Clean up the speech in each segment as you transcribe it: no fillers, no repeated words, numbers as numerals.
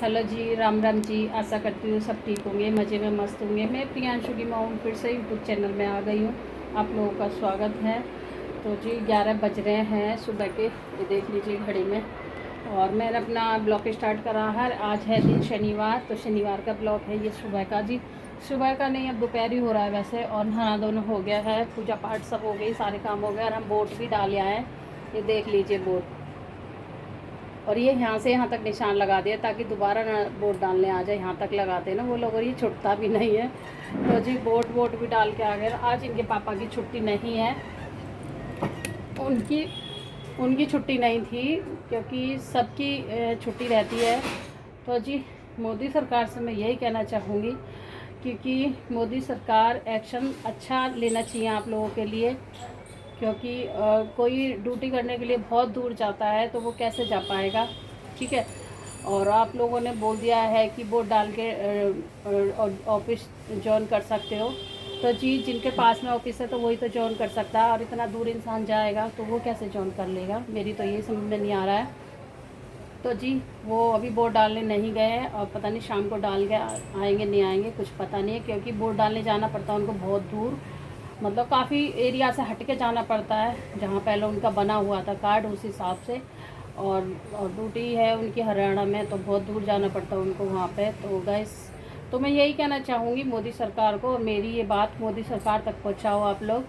Hello जी, राम राम जी। आशा करती हूँ सब ठीक होंगे, मज़े में मस्त होंगे। मैं प्रियांशु की माँ फिर से यूट्यूब चैनल में आ गई हूँ। आप लोगों का स्वागत है। तो जी 11 बज रहे हैं सुबह के, ये देख लीजिए घड़ी में। और मैंने अपना ब्लॉग स्टार्ट करा है। आज है दिन शनिवार, तो शनिवार का ब्लॉग है ये सुबह का जी। सुबह का नहीं, अब दोपहर ही हो रहा है वैसे। और नहाना धोना हो गया है, पूजा पाठ सब हो गई, सारे काम हो गए। और हम बोट भी डाल आए हैं, ये देख लीजिए बोट। और ये यहाँ से यहाँ तक निशान लगा दिया ताकि दोबारा ना बोट डालने आ जाए। यहाँ तक लगाते हैं ना वो लोग, और ये छुटता भी नहीं है। तो जी बोट भी डाल के आ गए। आज इनके पापा की छुट्टी नहीं है, उनकी छुट्टी नहीं थी, क्योंकि सबकी छुट्टी रहती है। तो जी मोदी सरकार से मैं यही कहना चाहूँगी, क्योंकि मोदी सरकार एक्शन अच्छा लेना चाहिए आप लोगों के लिए। क्योंकि कोई ड्यूटी करने के लिए बहुत दूर जाता है तो वो कैसे जा पाएगा, ठीक है। और आप लोगों ने बोल दिया है कि वोट डाल के ऑफिस ज्वाइन कर सकते हो। तो जी जिनके पास में ऑफिस है तो वही तो ज्वाइन कर सकता है, और इतना दूर इंसान जाएगा तो वो कैसे ज्वाइन कर लेगा, मेरी तो यही समझ में नहीं आ रहा है। तो जी वो अभी वोट डालने नहीं गए हैं, और पता नहीं शाम को डाल के आएंगे नहीं आएंगे, कुछ पता नहीं है। क्योंकि वोट डालने जाना पड़ता है उनको बहुत दूर, मतलब काफ़ी एरिया से हट के जाना पड़ता है, जहाँ पहले उनका बना हुआ था कार्ड उस हिसाब से। और ड्यूटी है उनकी हरियाणा में, तो बहुत दूर जाना पड़ता है उनको वहाँ पे। तो गैस, तो मैं यही कहना चाहूँगी मोदी सरकार को, और मेरी ये बात मोदी सरकार तक पहुँचाओ आप लोग।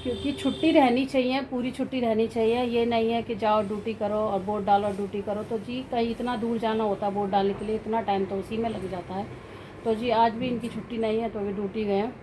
क्योंकि छुट्टी रहनी चाहिए, पूरी छुट्टी रहनी चाहिए। ये नहीं है कि जाओ ड्यूटी करो और वोट डालो और ड्यूटी करो। तो जी कहीं इतना दूर जाना होता है वोट डालने के लिए, इतना टाइम तो उसी में लग जाता है। तो जी आज भी इनकी छुट्टी नहीं है, तो वे ड्यूटी गए हैं,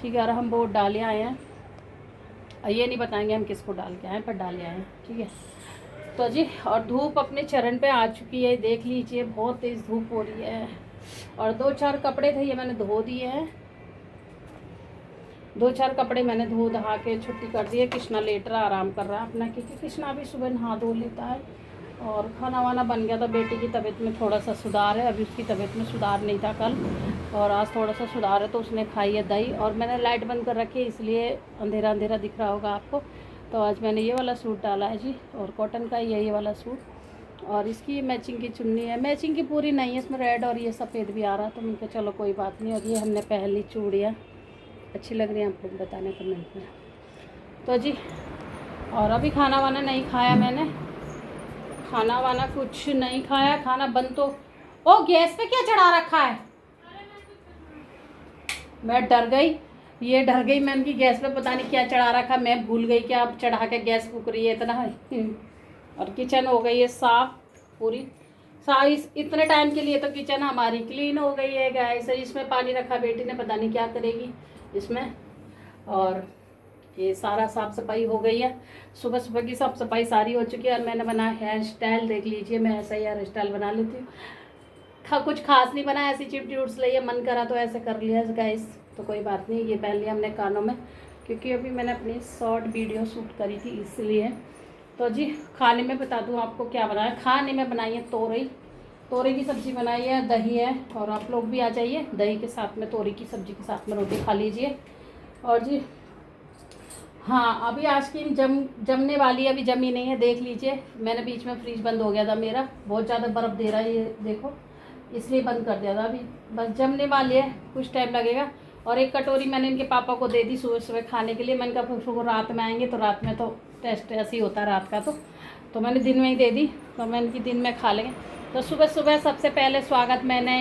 ठीक है। और हम वोट डाले आए हैं, ये नहीं बताएंगे हम किसको डाल के आए, पर डाले आए हैं, ठीक है। तो जी और धूप अपने चरण पे आ चुकी है, देख लीजिए बहुत तेज़ धूप हो रही है। और 2-4 कपड़े थे, ये मैंने धो दिए हैं। 2-4 कपड़े मैंने धो दहा के छुट्टी कर दी है। कृष्णा लेट रहा, आराम कर रहा है अपना, क्योंकि कृष्णा भी सुबह नहा धो लेता है। और खाना वाना बन गया था। बेटी की तबीयत में थोड़ा सा सुधार है, अभी उसकी तबीयत में सुधार नहीं था कल, और आज थोड़ा सा सुधार है। तो उसने खाई है दही, और मैंने लाइट बंद कर रखी है, इसलिए अंधेरा अंधेरा दिख रहा होगा आपको। तो आज मैंने ये वाला सूट डाला है जी, और कॉटन का ही है ये वाला सूट। और इसकी मैचिंग की चुन्नी है, मैचिंग की पूरी नहीं है, इसमें रेड और ये सफ़ेद भी आ रहा, तो मैंने कहा चलो कोई बात नहीं। और ये हमने पहन ली चूड़ियाँ, अच्छी लग रही है, आप लोग बताने कमेंट में। तो जी और अभी खाना वाना नहीं खाया मैंने, खाना वाना कुछ नहीं खाया, खाना बंद। तो ओ गैस पे क्या चढ़ा रखा है, मैं डर गई, ये डर गई मैंने कि गैस पे पता नहीं क्या चढ़ा रखा, मैं भूल गई कि आप चढ़ा के गैस फूक रही है इतना। और किचन हो गई है साफ पूरी, इस इतने टाइम के लिए तो किचन हमारी क्लीन हो गई है गैस। इसमें पानी रखा, बेटी ने पता नहीं क्या करेगी इसमें। और ये सारा साफ़ सफाई हो गई है, सुबह सुबह की साफ़ सफाई सारी हो चुकी है। और मैंने बनाया हेयर स्टाइल, देख लीजिए मैं ऐसा ही हेयर स्टाइल बना लेती हूँ। कुछ खास नहीं बना, ऐसी चिप टिप्स लिए मन करा तो ऐसे कर लिया गाइस, तो कोई बात नहीं। ये पहन लिया हमने कानों में, क्योंकि अभी मैंने अपनी शॉर्ट वीडियो शूट करी थी इसलिए। तो जी खाने में बता दूँ आपको क्या बनाया। खाने में बनाई है तोरई की सब्ज़ी बनाई है, दही है। और आप लोग भी आ जाइए, दही के साथ में तोरई की सब्ज़ी के साथ में रोटी खा लीजिए। और जी हाँ, अभी आइसक्रीम जमने वाली है, अभी जमी नहीं है, देख लीजिए। मैंने बीच में फ्रीज बंद हो गया था मेरा, बहुत ज़्यादा बर्फ़ दे रहा है ये देखो, इसलिए बंद कर दिया था। अभी बस जमने वाली है, कुछ टाइम लगेगा। और एक कटोरी मैंने इनके पापा को दे दी सुबह सुबह खाने के लिए। मैंने कहा फिर वो रात में आएंगे, तो रात में तो टेस्ट ऐसे ही होता है रात का, तो मैंने दिन में ही दे दी, तो मैं इनकी दिन में खा लेंगे। तो सुबह सुबह सबसे पहले स्वागत मैंने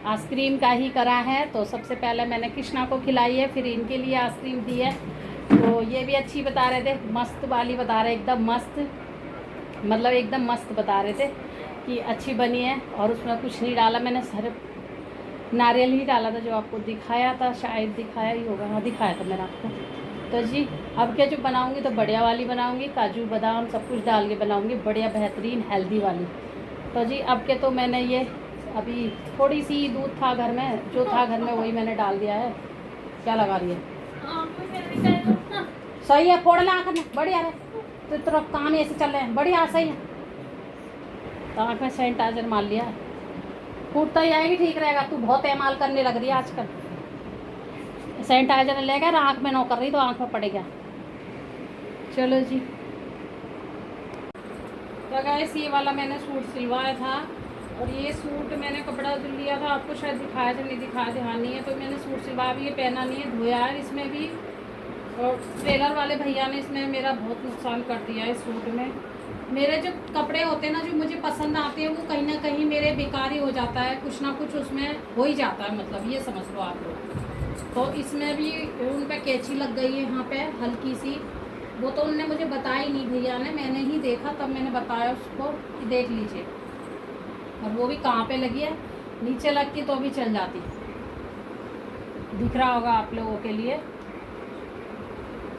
आइसक्रीम का ही करा है। तो सबसे पहले मैंने कृष्णा को खिलाई है, फिर इनके लिए आइसक्रीम दी है। तो ये भी अच्छी बता रहे थे, मस्त वाली बता रहे, एकदम मस्त, मतलब एकदम मस्त बता रहे थे कि अच्छी बनी है। और उसमें कुछ नहीं डाला मैंने, सिर्फ नारियल ही डाला था, जो आपको दिखाया था, शायद दिखाया ही होगा, हाँ दिखाया था मैंने आपको। तो जी अब क्या जो बनाऊंगी तो बढ़िया वाली बनाऊंगी, काजू बादाम सब कुछ डाल के बनाऊंगी, बढ़िया बेहतरीन हेल्दी वाली। तो जी अब के तो मैंने ये अभी थोड़ी सी दूध था घर में, जो था घर में वही मैंने डाल दिया है। क्या लगा रही है, सही है, फोड़ ले आँख में, बढ़िया है। तो तेरा काम ऐसे चल रहे हैं, बढ़िया सही है। तो आँख में सैनिटाइजर मार लिया है, फूटता ही आएगी, ठीक रहेगा। तू बहुत एमाल करने लग रही है आजकल, सैनिटाइजर ले गया आँख में, नो कर रही तो आँख में पड़ेगा। चलो जी, तो गाइस ये वाला मैंने सूट सिलवाया था, और ये सूट मैंने लिया था, आपको शायद दिखाया था, नहीं दिखाया, ध्यान नहीं है। तो मैंने सूट सिलवा भी ये पहना नहीं है, धोया है इसमें भी। और टेलर वाले भैया ने इसमें मेरा बहुत नुकसान कर दिया है इस सूट में। मेरे जो कपड़े होते हैं ना, जो मुझे पसंद आते हैं, वो कहीं ना कहीं मेरे बेकार ही हो जाता है, कुछ ना कुछ उसमें हो ही जाता है, मतलब ये समझ लो आप लोग। तो इसमें भी उन पर कैंची लग गई है यहाँ पे हल्की सी। वो तो उनने मुझे बताई नहीं भैया ने, मैंने ही देखा तब मैंने बताया उसको कि देख लीजिए। और वो भी कहाँ पे लगी है, नीचे लगती तो भी चल जाती, दिख रहा होगा आप लोगों के लिए।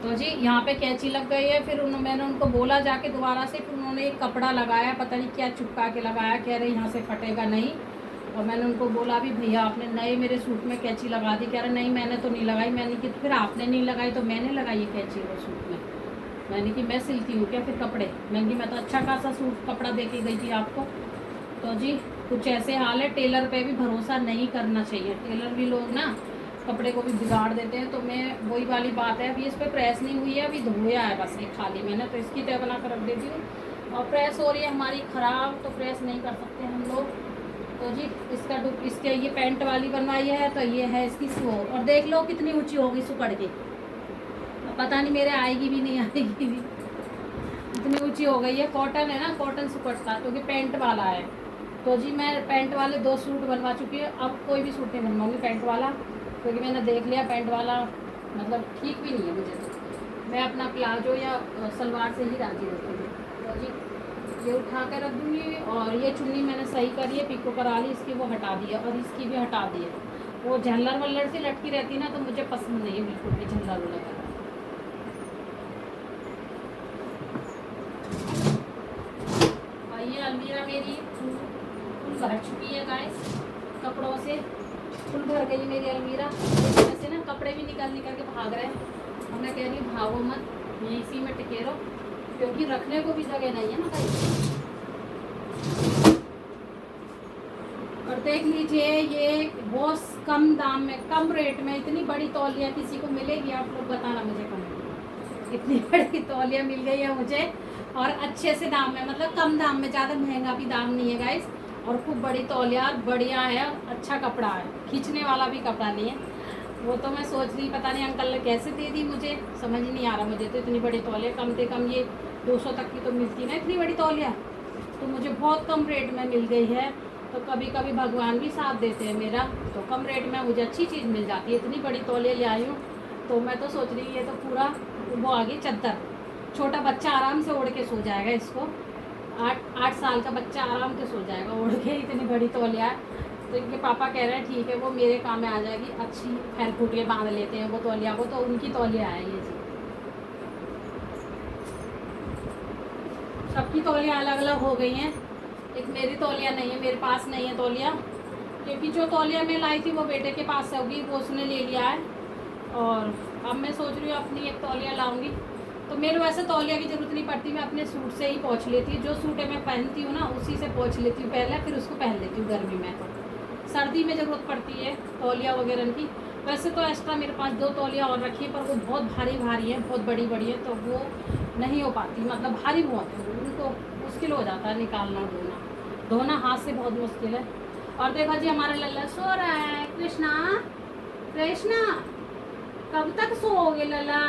तो जी यहाँ पे कैंची लग गई है। फिर मैंने उनको बोला जाके दोबारा से, फिर उन्होंने एक कपड़ा लगाया, पता नहीं क्या चिपका के लगाया, कह रहे यहाँ से फटेगा नहीं। और मैंने उनको बोला भी भैया आपने नए मेरे सूट में कैंची लगा दी, कह रहे नहीं मैंने तो नहीं लगाई। मैंने कि फिर आपने नहीं लगाई तो मैंने लगाई है कैंची वो सूट में। मैंने कि मैं सिलती हूँ क्या फिर कपड़े, मैंने कि मैं तो अच्छा खासा सूट कपड़ा दे के गई थी आपको। तो जी कुछ ऐसे हाल है, टेलर पे भी भरोसा नहीं करना चाहिए। टेलर भी लोग ना कपड़े को भी बिगाड़ देते हैं। तो मैं वही वाली बात है, अभी इस पर प्रेस नहीं हुई है, अभी धोया है बस ये खाली मैंने, तो इसकी तय बना कर रख देती हूँ। और प्रेस हो रही है हमारी ख़राब, तो प्रेस नहीं कर सकते हम लोग। तो जी इसके ये पैंट वाली बनवाई है, तो ये है इसकी स्लो। और देख लो कितनी ऊँची होगी सुकड़ के, पता नहीं मेरे आएगी भी नहीं आएगी भी, इतनी ऊँची हो गई है। कॉटन है ना, कॉटन सुकड़ता, क्योंकि पैंट वाला है। तो जी मैं पैंट वाले 2 सूट बनवा चुकी हूँ, अब कोई भी सूट नहीं बनवाऊँगी पैंट वाला, क्योंकि मैंने देख लिया पैंट वाला मतलब ठीक भी नहीं है मुझे। तो मैं अपना प्लाजो या सलवार से ही राजी रहती हूँ। तो जी ये उठा कर रख दूँगी। और ये चुन्नी मैंने सही करी है, पिको करा ली, इसकी वो हटा दी है, और इसकी भी हटा दी है। वो झल्लर वल्लर से लटकी रहती ना, तो मुझे पसंद नहीं है बिल्कुल भी झल्लर वल्लर। ये अलमीरा मेरी फुल भर चुकी है गाइस, कपड़ों से फुल भर गई मेरी अलमीरा। ऐसे ना कपड़े भी निकल के भाग रहे हैं, और मैं कह रही हूँ भागो मत, ये इसी में टिके रहो, क्योंकि रखने को भी जगह नहीं है ना भाई। और देख लीजिए ये बहुत कम दाम में, कम रेट में इतनी बड़ी तौलिया किसी को मिलेगी, आप लोग बताना मुझे कमेंट। इतनी बड़ी तौलिया मिल गई है मुझे, और अच्छे से दाम में, मतलब कम दाम में, ज़्यादा महंगा भी दाम नहीं है गाइस। और खूब बड़ी तौलिया, बढ़िया है, अच्छा कपड़ा है, खींचने वाला भी कपड़ा नहीं है। वो तो मैं सोच रही, पता नहीं अंकल ने कैसे दे दी, मुझे समझ ही नहीं आ रहा। मुझे तो इतनी बड़ी तौलिया कम से कम ये 200 तक की तो मिलती ना, इतनी बड़ी तौलिया, तो मुझे बहुत कम रेट में मिल गई है। तो कभी कभी भगवान भी साथ देते हैं मेरा, तो कम रेट में मुझे अच्छी चीज़ मिल जाती है। इतनी बड़ी तौलिया ले आई हूँ, तो मैं तो सोच रही ये तो पूरा वो आ गई चद्दर, छोटा बच्चा आराम से ओढ़ के सो जाएगा इसको, 8 साल का बच्चा आराम से सो जाएगा ओढ़ के, इतनी बड़ी तौलिया है। तो इनके पापा कह रहे हैं ठीक है, वो मेरे काम में आ जाएगी, अच्छी फैल फूट के बांध लेते हैं वो तौलिया को, तो उनकी तौलिया है ये जी। सबकी तौलियाँ अलग अलग हो गई हैं, एक मेरी तौलिया नहीं है, मेरे पास नहीं है तौलिया, क्योंकि जो तौलिया मैं लाई थी वो बेटे के पास होगी, वो उसने ले लिया है। और अब मैं सोच रही हूँ अपनी एक तौलिया लाऊंगी। तो मेरे वैसे तौलिया की ज़रूरत नहीं पड़ती, मैं अपने सूट से ही पोंछ लेती हूँ, जो सूट मैं पहनती हूँ ना उसी से पोंछ लेती हूँ पहले, फिर उसको पहन लेती हूँ गर्मी में। तो सर्दी में ज़रूरत पड़ती है तौलिया वगैरह की। वैसे तो एक्स्ट्रा मेरे पास 2 तौलिया और रखी है, पर वो बहुत भारी भारी है, बहुत बड़ी बड़ी है, तो वो नहीं हो पाती, मतलब भारी बहुत है, उनको मुश्किल हो जाता है निकालना, धोना हाथ से बहुत मुश्किल है। और देखो जी हमारा लल्ला सो रहा है, कृष्णा कृष्णा कब तक सोओगे लल्ला।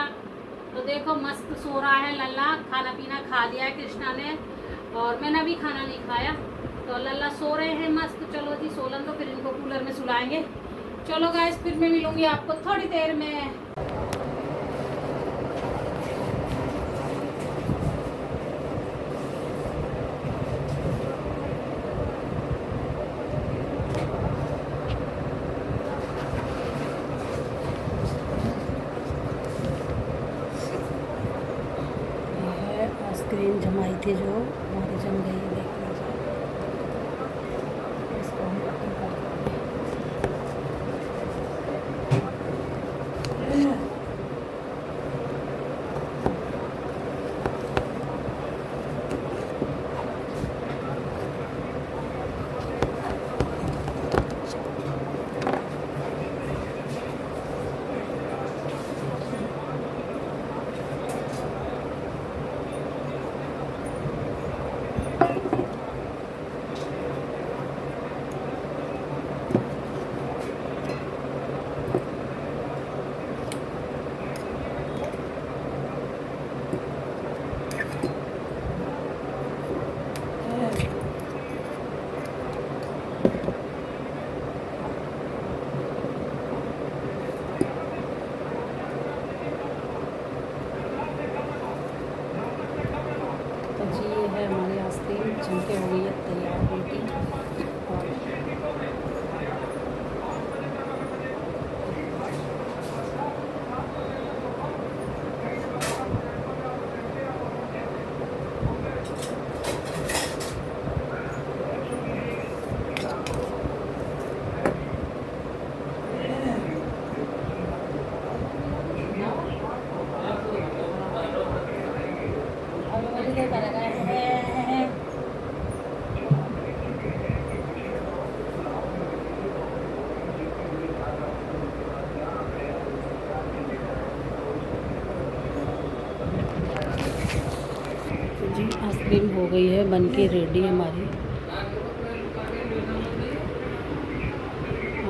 तो देखो मस्त सो रहा है लल्ला, खाना पीना खा लिया है कृष्णा ने, और मैंने अभी खाना नहीं खाया, तो लल्ला सो रहे हैं मस्त। चलो जी सोलन, तो फिर इनको कूलर में सुलाएंगे। चलो गाइस फिर मैं मिलूंगी आपको थोड़ी देर में। आइसक्रीम जमाई थी जो हमारी जम गई है, देख लीजिए इसको हम खत्म कर देंगे। गई है, बन के रेडी है हमारी।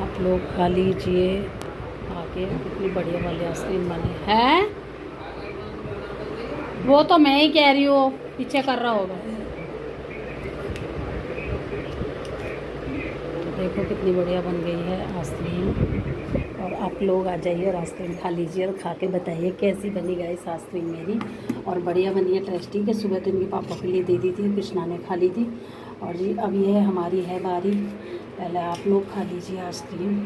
आप लोग खा लीजिए आके। कितनी बढ़िया वाली आइसक्रीम बनी है। वो तो मैं ही कह रही हूँ, पीछे कर रहा होगा। देखो कितनी बढ़िया बन गई है आइसक्रीम। और आप लोग आ जाइए और आइसक्रीम खा लीजिए और खा के बताइए कैसी बनी गाइस आइसक्रीम मेरी। और बढ़िया बनी है, टेस्टी के। सुबह तो इनके पापा के लिए दे दी थी, कृष्णा ने खा ली थी। और जी अब ये हमारी है बारी, पहले आप लोग खा लीजिए आइसक्रीम।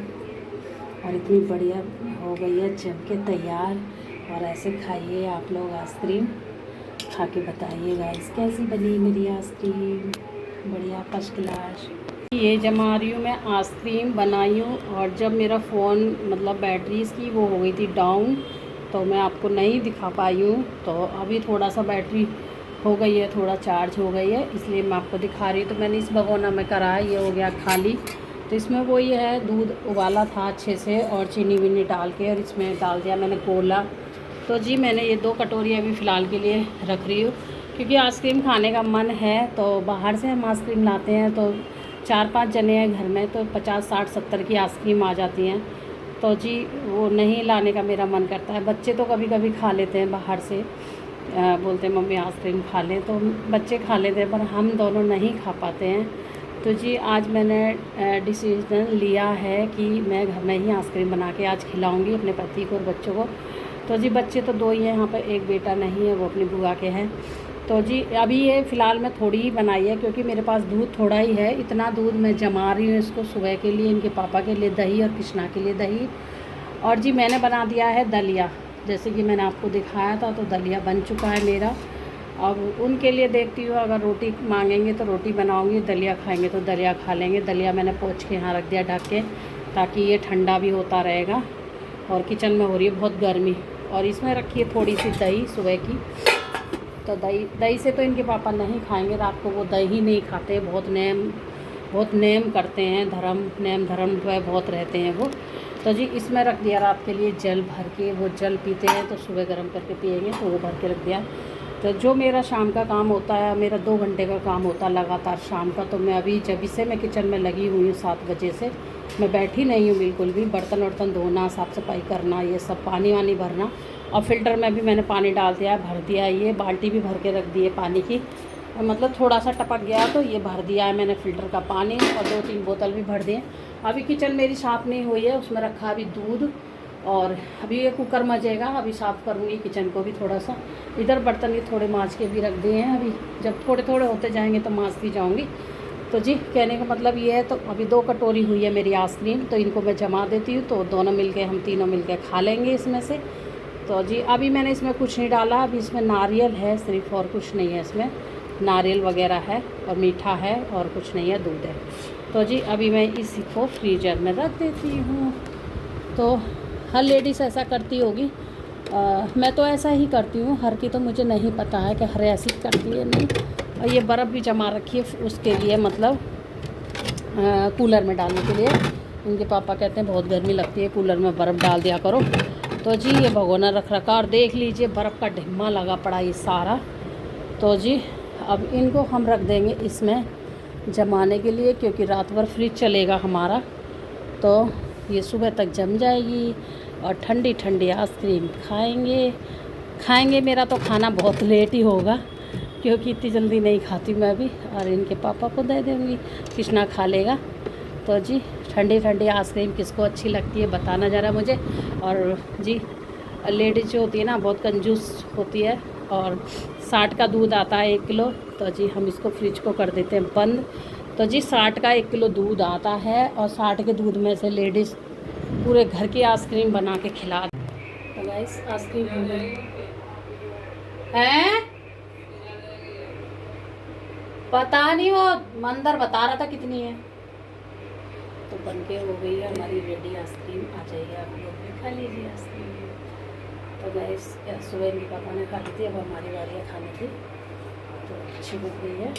और इतनी बढ़िया हो गई है, जम के तैयार। और ऐसे खाइए आप लोग आइसक्रीम, खा के बताइए गाइस कैसी बनी मेरी आइसक्रीम। बढ़िया फर्स्ट क्लास। ये जमा रही हूँ मैं, आइसक्रीम बनाई हूँ। और जब मेरा फ़ोन मतलब बैटरी इसकी वो हो गई थी डाउन, तो मैं आपको नहीं दिखा पाई हूँ। तो अभी थोड़ा सा बैटरी हो गई है, थोड़ा चार्ज हो गई है, इसलिए मैं आपको दिखा रही हूँ। तो मैंने इस भगोना में करा है, ये हो गया खाली। तो इसमें वो ये है, दूध उबाला था अच्छे से और चीनी विनी डाल के, और इसमें डाल दिया मैंने गोला। तो जी मैंने ये 2 कटोरी अभी फ़िलहाल के लिए रख रही हूँ, क्योंकि आइसक्रीम खाने का मन है। तो बाहर से हम आइसक्रीम लाते हैं, तो 4-5 जने हैं घर में, तो 50, 60, 70 की आइसक्रीम आ जाती हैं। तो जी वो नहीं लाने का मेरा मन करता है। बच्चे तो कभी कभी खा लेते हैं बाहर से, बोलते हैं मम्मी आइसक्रीम खा लें, तो बच्चे खा लेते हैं, पर हम दोनों नहीं खा पाते हैं। तो जी आज मैंने डिसीजन लिया है कि मैं घर में ही आइसक्रीम बना के आज खिलाऊंगी अपने पति को और बच्चों को। तो जी बच्चे तो 2 ही हैं यहाँ पर, एक बेटा नहीं है, वो अपनी बुआ के हैं। तो जी अभी ये फ़िलहाल मैं थोड़ी ही बनाई है, क्योंकि मेरे पास दूध थोड़ा ही है। इतना दूध मैं जमा रही हूँ इसको सुबह के लिए, इनके पापा के लिए दही और कृष्णा के लिए दही। और जी मैंने बना दिया है दलिया, जैसे कि मैंने आपको दिखाया था। तो दलिया बन चुका है मेरा। अब उनके लिए देखती हूँ, अगर रोटी मांगेंगे तो रोटी बनाऊँगी, दलिया खाएँगे तो दलिया खा लेंगे। दलिया मैंने पोंछ के यहाँ रख दिया ढक के, ताकि ये ठंडा भी होता रहेगा। और किचन में हो रही है बहुत गर्मी। और इसमें रखी है थोड़ी सी दही सुबह की। तो दही से तो इनके पापा नहीं खाएंगे, रात को वो दही नहीं खाते, बहुत नेम करते हैं, नेम धर्म जो है बहुत रहते हैं वो। तो जी इसमें रख दिया रात के लिए जल भर के, वो जल पीते हैं तो सुबह गर्म करके पिएंगे, तो वो भर के रख दिया। तो जो मेरा शाम का काम होता है, मेरा 2 घंटे का काम होता है लगातार शाम का। तो मैं अभी जब से मैं किचन में लगी हुई हूँ 7 बजे से, मैं बैठी नहीं हूँ बिल्कुल भी। बर्तन वर्तन धोना, साफ़ सफाई करना, ये सब पानी वानी भरना। और फ़िल्टर में भी मैंने पानी डाल दिया है, भर दिया है। ये बाल्टी भी भर के रख दी है पानी की, मतलब थोड़ा सा टपक गया तो ये भर दिया है मैंने फ़िल्टर का पानी। और 2-3 बोतल भी भर दिए। अभी किचन मेरी साफ़ नहीं हुई है, उसमें रखा अभी दूध। और अभी ये कुकर मजेगा, अभी साफ़ करूँगी किचन को भी थोड़ा सा। इधर बर्तन ये थोड़े मांज के भी रख दिए हैं, अभी जब थोड़े थोड़े होते जाएंगे तो मांजती जाऊँगी। तो जी कहने का मतलब ये है। तो अभी 2 कटोरी हुई है मेरी आइसक्रीम, तो इनको मैं जमा देती हूँ, तो दोनों मिलके हम तीनों मिलके खा लेंगे इसमें से। तो जी अभी मैंने इसमें कुछ नहीं डाला, अभी इसमें नारियल है सिर्फ, और कुछ नहीं है इसमें। नारियल वगैरह है और मीठा है और कुछ नहीं है, दूध है। तो जी अभी मैं इसी को फ्रीजर में रख देती हूँ। तो हर लेडीज़ ऐसा करती होगी, मैं तो ऐसा ही करती हूँ। हर की तो मुझे नहीं पता है कि हर ऐसी करती है नहीं। और ये बर्फ़ भी जमा रखी है उसके लिए, मतलब कूलर में डालने के लिए। इनके पापा कहते हैं बहुत गर्मी लगती है, कूलर में बर्फ़ डाल दिया करो। तो जी ये भगोना रख रखा, और देख लीजिए बर्फ़ का ढिम्मा लगा पड़ा ये सारा। तो जी अब इनको हम रख देंगे इसमें जमाने के लिए, क्योंकि रात भर फ्रिज चलेगा हमारा। तो ये सुबह तक जम जाएगी और ठंडी ठंडी आइसक्रीम खाएंगे। मेरा तो खाना बहुत लेट ही होगा, क्योंकि इतनी जल्दी नहीं खाती मैं भी। और इनके पापा को दे दूँगी, कृष्णा खा लेगा। तो जी ठंडी ठंडी आइसक्रीम किसको अच्छी लगती है बताना ज़रा मुझे। और जी लेडीज जो होती है ना बहुत कंजूस होती है। और 60 का दूध आता है 1 किलो। तो जी हम इसको फ्रिज को कर देते हैं बंद। तो जी 60 का 1 किलो दूध आता है, और 60 के दूध में से लेडीज़ पूरे घर की आइसक्रीम बना के खिला। तो गाइस आइसक्रीम हो गई है, पता नहीं वो अंदर बता रहा था कितनी है। तो बनके हो गई है हमारी रेडी आइसक्रीम। आ जाइए आप लोग भी खा लीजिए आइसक्रीम। तो गैस सुबह इनके पापा ने खा ली थी, अब हमारी बारी है खाने की। तो अच्छी बन गई है।